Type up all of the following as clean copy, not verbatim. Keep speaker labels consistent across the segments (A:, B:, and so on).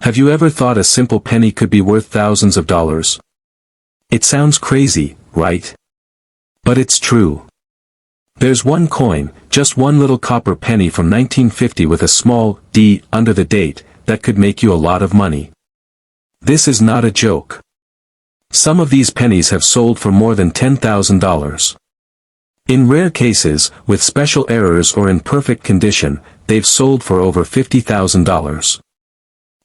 A: Have you ever thought a simple penny could be worth thousands of dollars? It sounds crazy, right? But it's true. There's one coin, just one little copper penny from 1950 with a small D under the date, that could make you a lot of money. This is not a joke. Some of these pennies have sold for more than $10,000. In rare cases, with special errors or in perfect condition, they've sold for over $50,000.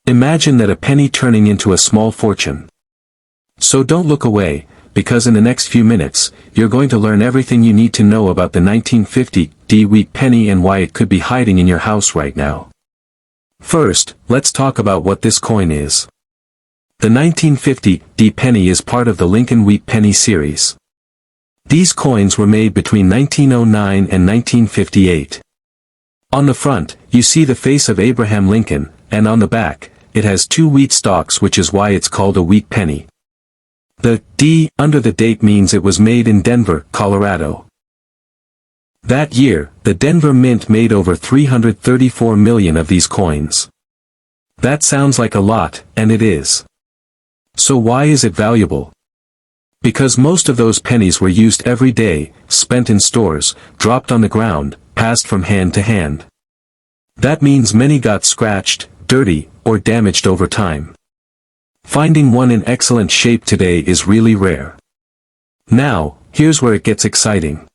A: Imagine that a penny turning into a small fortune. So don't look away, because in the next few minutes, you're going to learn everything you need to know about the 1950 D wheat penny and why it could be hiding in your house right now. First, let's talk about what this coin is. The 1950 D penny is part of the Lincoln Wheat Penny series. These coins were made between 1909 and 1958. On the front, you see the face of Abraham Lincoln, and on the back, it has two wheat stalks, which is why it's called a wheat penny. The D under the date means it was made in Denver, Colorado. That year, the Denver Mint made over 334 million of these coins. That sounds like a lot, and it is. So why is it valuable? Because most of those pennies were used every day, spent in stores, dropped on the ground, passed from hand to hand. That means many got scratched, dirty, or damaged over time. Finding one in excellent shape today is really rare. Now, here's where it gets exciting.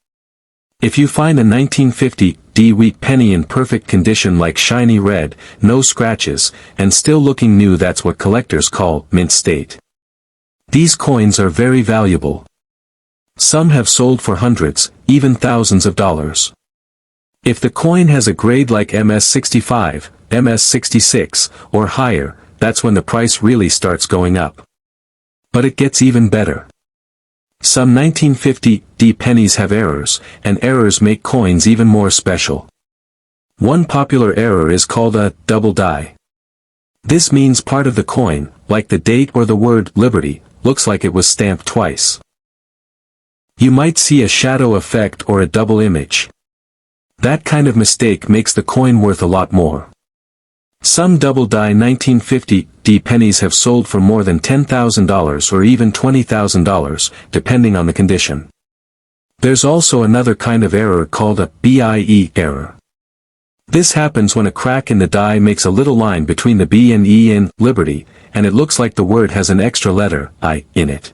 A: If you find a 1950 D wheat penny in perfect condition like shiny red, no scratches, and still looking new, that's what collectors call mint state. These coins are very valuable. Some have sold for hundreds, even thousands of dollars. If the coin has a grade like MS65, MS66, or higher, that's when the price really starts going up. But it gets even better. Some 1950 D pennies have errors, and errors make coins even more special. One popular error is called a double die. This means part of the coin, like the date or the word Liberty, looks like it was stamped twice. You might see a shadow effect or a double image. That kind of mistake makes the coin worth a lot more. Some double-die 1950 D pennies have sold for more than $10,000 or even $20,000, depending on the condition. There's also another kind of error called a BIE error. This happens when a crack in the die makes a little line between the B and E in Liberty, and it looks like the word has an extra letter, I, in it.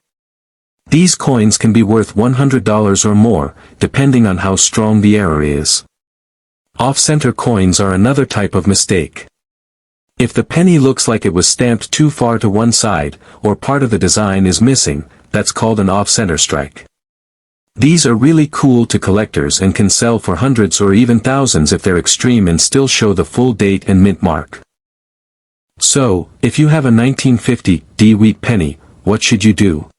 A: These coins can be worth $100 or more, depending on how strong the error is. Off-center coins are another type of mistake. If the penny looks like it was stamped too far to one side, or part of the design is missing, that's called an off-center strike. These are really cool to collectors and can sell for hundreds or even thousands if they're extreme and still show the full date and mint mark. So, if you have a 1950 D wheat penny, what should you do?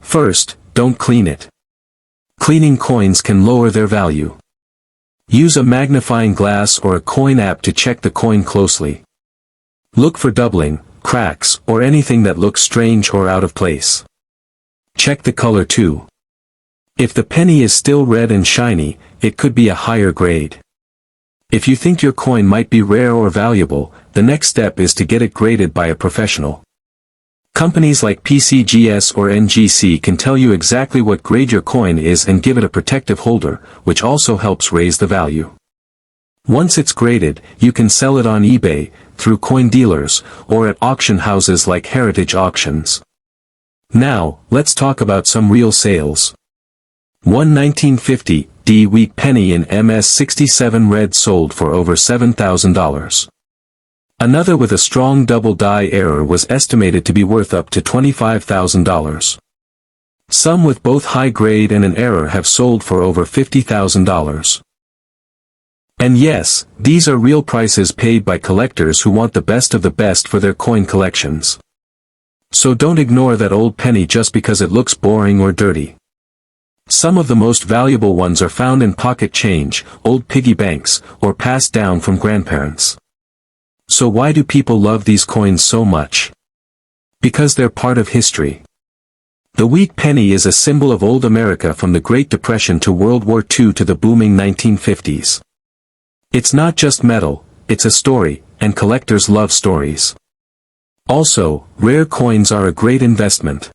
A: First, don't clean it. Cleaning coins can lower their value. Use a magnifying glass or a coin app to check the coin closely. Look for doubling, cracks, or anything that looks strange or out of place. Check the color too. If the penny is still red and shiny, it could be a higher grade. If you think your coin might be rare or valuable, the next step is to get it graded by a professional. Companies like PCGS or NGC can tell you exactly what grade your coin is and give it a protective holder, which also helps raise the value. Once it's graded, you can sell it on eBay, through coin dealers, or at auction houses like Heritage Auctions. Now, let's talk about some real sales. One 1950 D wheat penny in MS67 red sold for over $7,000. Another with a strong double die error was estimated to be worth up to $25,000. Some with both high grade and an error have sold for over $50,000. And yes, these are real prices paid by collectors who want the best of the best for their coin collections. So don't ignore that old penny just because it looks boring or dirty. Some of the most valuable ones are found in pocket change, old piggy banks, or passed down from grandparents. So why do people love these coins so much? Because they're part of history. The wheat penny is a symbol of old America from the Great Depression to World War II to the booming 1950s. It's not just metal, it's a story, and collectors love stories. Also, rare coins are a great investment.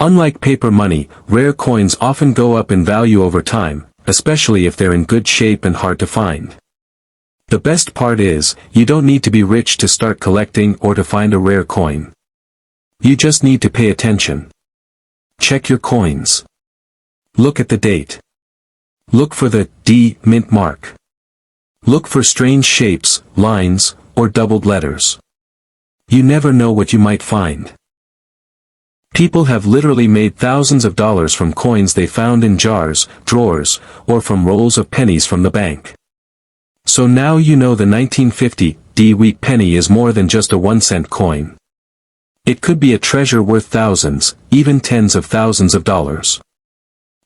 A: Unlike paper money, rare coins often go up in value over time, especially if they're in good shape and hard to find. The best part is, you don't need to be rich to start collecting or to find a rare coin. You just need to pay attention. Check your coins. Look at the date. Look for the D mint mark. Look for strange shapes, lines, or doubled letters. You never know what you might find. People have literally made thousands of dollars from coins they found in jars, drawers, or from rolls of pennies from the bank. So now you know the 1950 D wheat penny is more than just a 1-cent coin. It could be a treasure worth thousands, even tens of thousands of dollars.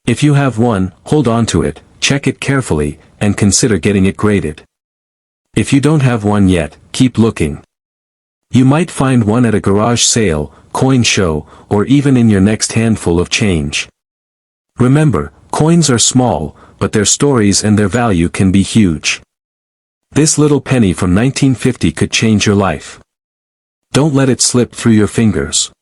A: If you have one, hold on to it, check it carefully, and consider getting it graded. If you don't have one yet, keep looking. You might find one at a garage sale, coin show, or even in your next handful of change. Remember, coins are small, but their stories and their value can be huge. This little penny from 1950 could change your life. Don't let it slip through your fingers.